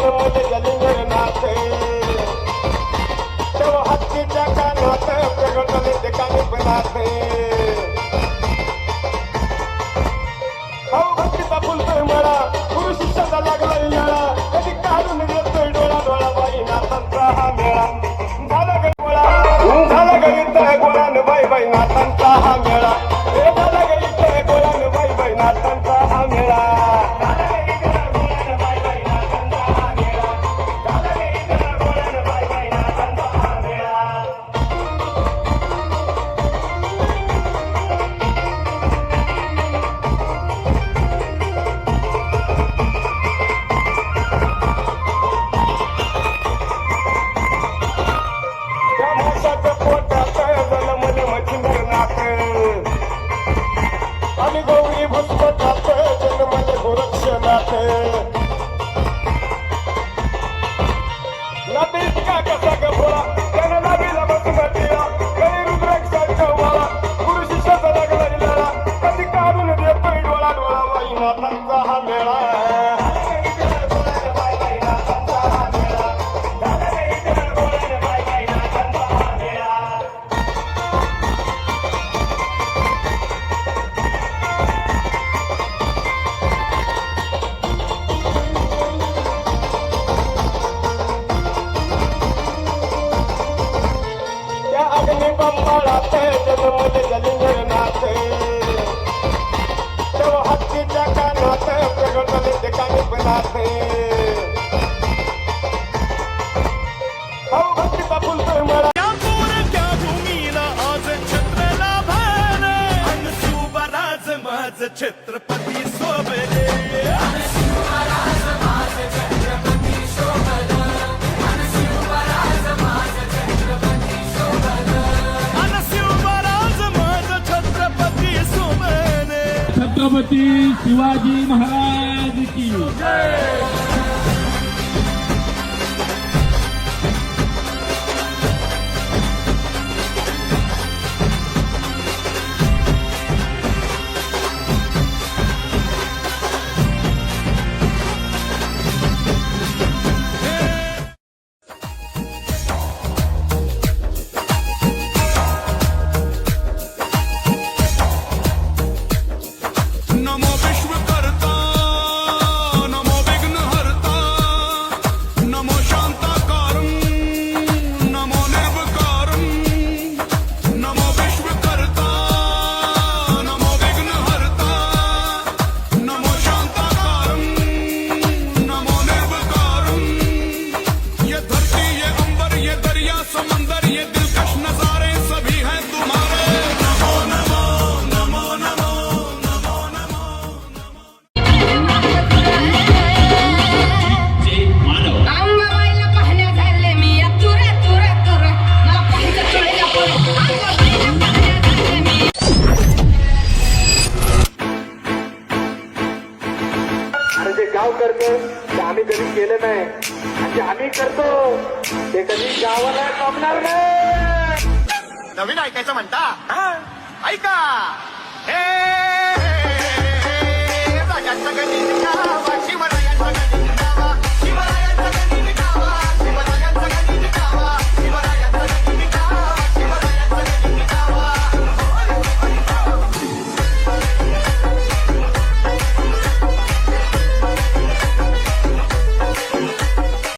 जन्मले जलिंगर नाथ तेव्हा हत्तीच्या कानात प्रगटले ते कानिपनाथ भक्तीचा फुलतोय मळा गुरु शिष्याचा लागला याळा कधी काढून येतोय डोळा डोळा बाई नाथांचा हा मेळा झाला ग झाला ग इथं गोळान बाई बाई नाथांचा हा मेळा झाला ग इथं गोळान बाई बाई नाथांचा हा मेळा आणि गौरी भस्मनाथ जन्मले गोरक्षनाथ नदी का कसा गभोळा त्यानं नावीला बसमतीला गरी रुद्राक्षाचा वाळा गुरु शिष्याचा लागला लिलाला कधी काढून देतोय डोळा डोळा बाई नाथांचा हा मेळा बंबाळात जन्मले जलिंगर नाथ तेव्हा हत्तीच्या कानात प्रगटले ते कानिपनाथ भक्तीचा फुलतोय मळा त्या भूमीला आज छत्र लाभले शिवराज माझ छत्रपती सोबले छत्रपती शिवाजी महाराज की जय। गाव करतो ते आम्ही कधी केलं नाही आणि आम्ही करतो ते कधी गावाला जमणार नाही. नवीन ऐकायचं म्हणता ऐका हे